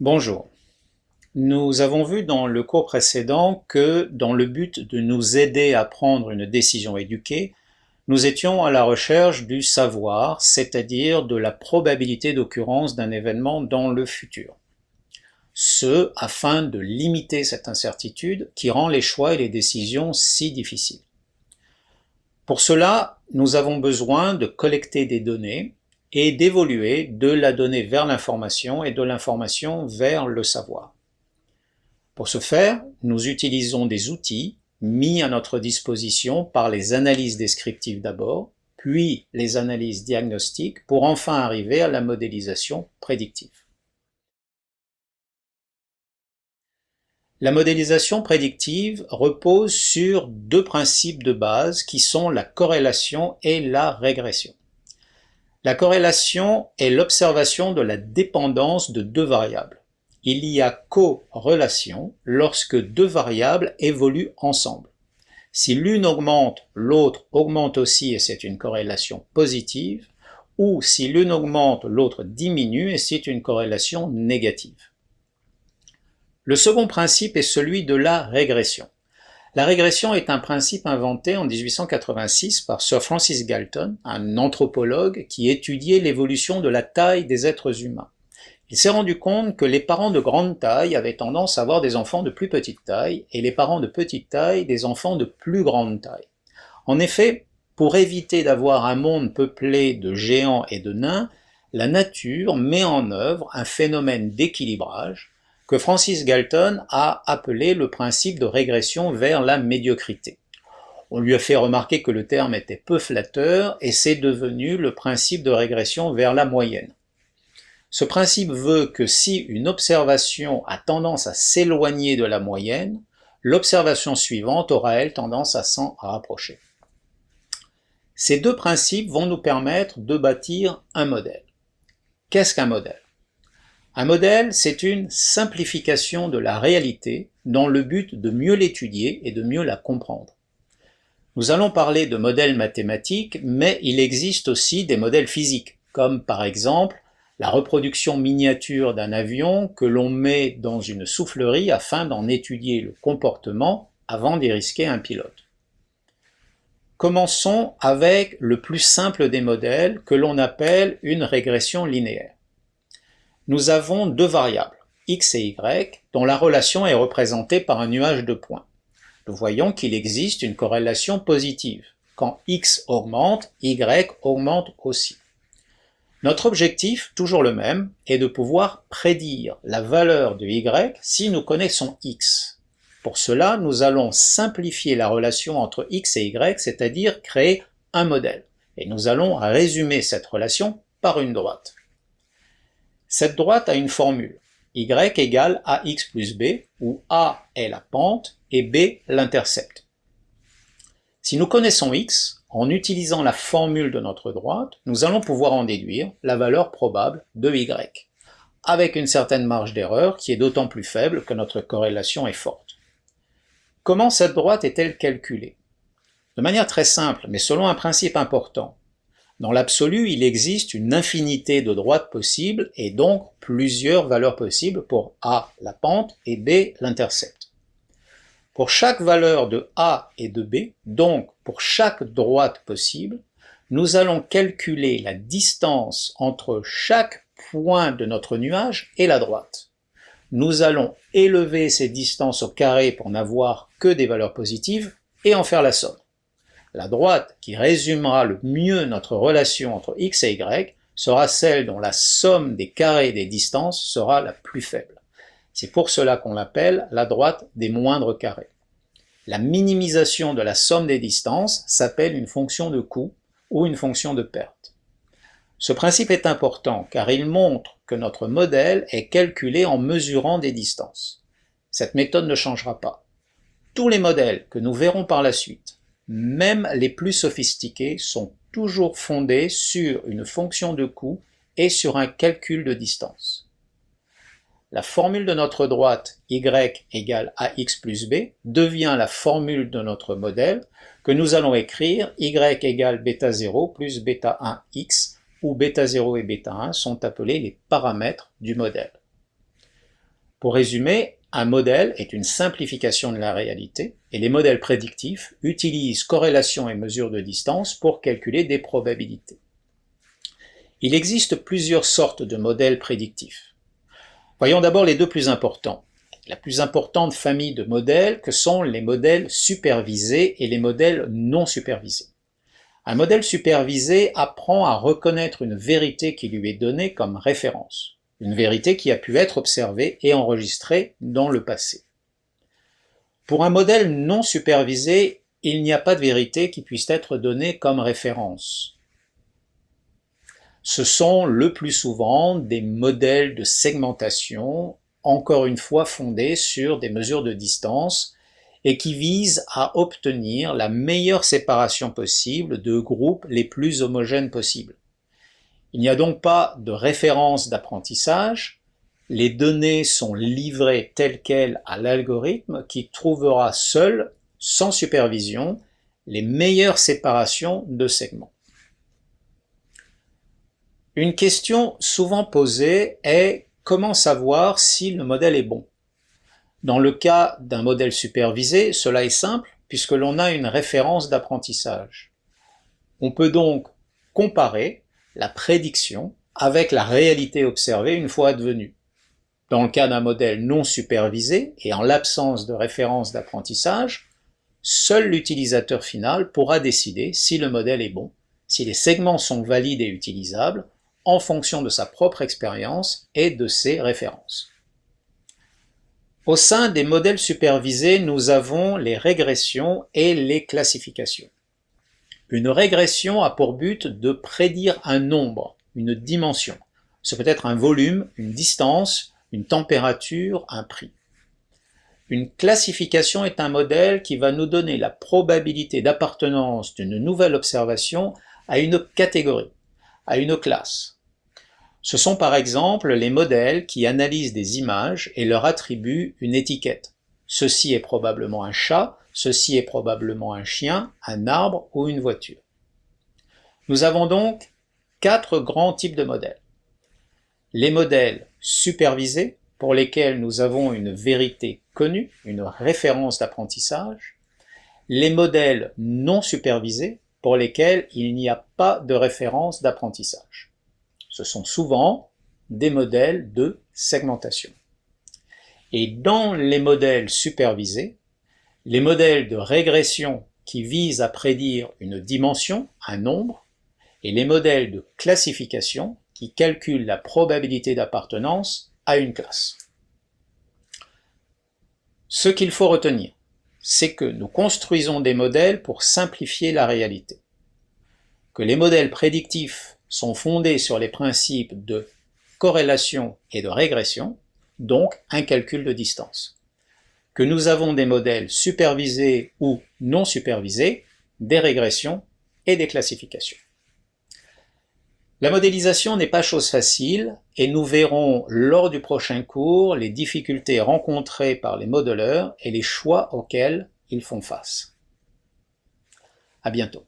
Bonjour. Nous avons vu dans le cours précédent que, dans le but de nous aider à prendre une décision éduquée, nous étions à la recherche du savoir, c'est-à-dire de la probabilité d'occurrence d'un événement dans le futur. Ce, afin de limiter cette incertitude qui rend les choix et les décisions si difficiles. Pour cela, nous avons besoin de collecter des données et d'évoluer de la donnée vers l'information et de l'information vers le savoir. Pour ce faire, nous utilisons des outils mis à notre disposition par les analyses descriptives d'abord, puis les analyses diagnostiques pour enfin arriver à la modélisation prédictive. La modélisation prédictive repose sur deux principes de base qui sont la corrélation et la régression. La corrélation est l'observation de la dépendance de deux variables. Il y a corrélation lorsque deux variables évoluent ensemble. Si l'une augmente, l'autre augmente aussi et c'est une corrélation positive, ou si l'une augmente, l'autre diminue et c'est une corrélation négative. Le second principe est celui de la régression. La régression est un principe inventé en 1886 par Sir Francis Galton, un anthropologue qui étudiait l'évolution de la taille des êtres humains. Il s'est rendu compte que les parents de grande taille avaient tendance à avoir des enfants de plus petite taille et les parents de petite taille des enfants de plus grande taille. En effet, pour éviter d'avoir un monde peuplé de géants et de nains, la nature met en œuvre un phénomène d'équilibrage que Francis Galton a appelé le principe de régression vers la médiocrité. On lui a fait remarquer que le terme était peu flatteur et c'est devenu le principe de régression vers la moyenne. Ce principe veut que si une observation a tendance à s'éloigner de la moyenne, l'observation suivante aura elle tendance à s'en rapprocher. Ces deux principes vont nous permettre de bâtir un modèle. Qu'est-ce qu'un modèle? Un modèle, c'est une simplification de la réalité dans le but de mieux l'étudier et de mieux la comprendre. Nous allons parler de modèles mathématiques, mais il existe aussi des modèles physiques, comme par exemple la reproduction miniature d'un avion que l'on met dans une soufflerie afin d'en étudier le comportement avant d'y risquer un pilote. Commençons avec le plus simple des modèles que l'on appelle une régression linéaire. Nous avons deux variables, x et y, dont la relation est représentée par un nuage de points. Nous voyons qu'il existe une corrélation positive. Quand x augmente, y augmente aussi. Notre objectif, toujours le même, est de pouvoir prédire la valeur de y si nous connaissons x. Pour cela, nous allons simplifier la relation entre x et y, c'est-à-dire créer un modèle. Et nous allons résumer cette relation par une droite. Cette droite a une formule, y égale ax plus b, où a est la pente et b l'intercepte. Si nous connaissons x, en utilisant la formule de notre droite, nous allons pouvoir en déduire la valeur probable de y, avec une certaine marge d'erreur qui est d'autant plus faible que notre corrélation est forte. Comment cette droite est-elle calculée? De manière très simple, mais selon un principe important. Dans l'absolu, il existe une infinité de droites possibles et donc plusieurs valeurs possibles pour a la pente et b l'intercepte. Pour chaque valeur de a et de b, donc pour chaque droite possible, nous allons calculer la distance entre chaque point de notre nuage et la droite. Nous allons élever ces distances au carré pour n'avoir que des valeurs positives et en faire la somme. La droite qui résumera le mieux notre relation entre x et y sera celle dont la somme des carrés des distances sera la plus faible. C'est pour cela qu'on l'appelle la droite des moindres carrés. La minimisation de la somme des distances s'appelle une fonction de coût ou une fonction de perte. Ce principe est important car il montre que notre modèle est calculé en mesurant des distances. Cette méthode ne changera pas. Tous les modèles que nous verrons par la suite, même les plus sophistiqués, sont toujours fondés sur une fonction de coût et sur un calcul de distance. La formule de notre droite y égale ax plus b devient la formule de notre modèle que nous allons écrire y égale bêta 0 plus bêta 1 x où bêta 0 et bêta 1 sont appelés les paramètres du modèle. Pour résumer, un modèle est une simplification de la réalité, et les modèles prédictifs utilisent corrélation et mesure de distance pour calculer des probabilités. Il existe plusieurs sortes de modèles prédictifs. Voyons d'abord les deux plus importants. La plus importante famille de modèles que sont les modèles supervisés et les modèles non supervisés. Un modèle supervisé apprend à reconnaître une vérité qui lui est donnée comme référence, une vérité qui a pu être observée et enregistrée dans le passé. Pour un modèle non supervisé, il n'y a pas de vérité qui puisse être donnée comme référence. Ce sont le plus souvent des modèles de segmentation, encore une fois fondés sur des mesures de distance, et qui visent à obtenir la meilleure séparation possible de groupes les plus homogènes possibles. Il n'y a donc pas de référence d'apprentissage, les données sont livrées telles quelles à l'algorithme qui trouvera seul, sans supervision, les meilleures séparations de segments. Une question souvent posée est comment savoir si le modèle est bon? Dans le cas d'un modèle supervisé, cela est simple puisque l'on a une référence d'apprentissage. On peut donc comparer la prédiction avec la réalité observée une fois advenue. Dans le cas d'un modèle non supervisé et en l'absence de référence d'apprentissage, seul l'utilisateur final pourra décider si le modèle est bon, si les segments sont valides et utilisables, en fonction de sa propre expérience et de ses références. Au sein des modèles supervisés, nous avons les régressions et les classifications. Une régression a pour but de prédire un nombre, une dimension. Ce peut être un volume, une distance, une température, un prix. Une classification est un modèle qui va nous donner la probabilité d'appartenance d'une nouvelle observation à une catégorie, à une classe. Ce sont par exemple les modèles qui analysent des images et leur attribuent une étiquette. Ceci est probablement un chat, ceci est probablement un chien, un arbre ou une voiture. Nous avons donc 4 grands types de modèles. Les modèles supervisés, pour lesquels nous avons une vérité connue, une référence d'apprentissage. Les modèles non supervisés, pour lesquels il n'y a pas de référence d'apprentissage. Ce sont souvent des modèles de segmentation. Et dans les modèles supervisés, les modèles de régression qui visent à prédire une dimension, un nombre, et les modèles de classification qui calculent la probabilité d'appartenance à une classe. Ce qu'il faut retenir, c'est que nous construisons des modèles pour simplifier la réalité, que les modèles prédictifs sont fondés sur les principes de corrélation et de régression, donc un calcul de distance. Que nous avons des modèles supervisés ou non supervisés, des régressions et des classifications. La modélisation n'est pas chose facile et nous verrons lors du prochain cours les difficultés rencontrées par les modeleurs et les choix auxquels ils font face. À bientôt.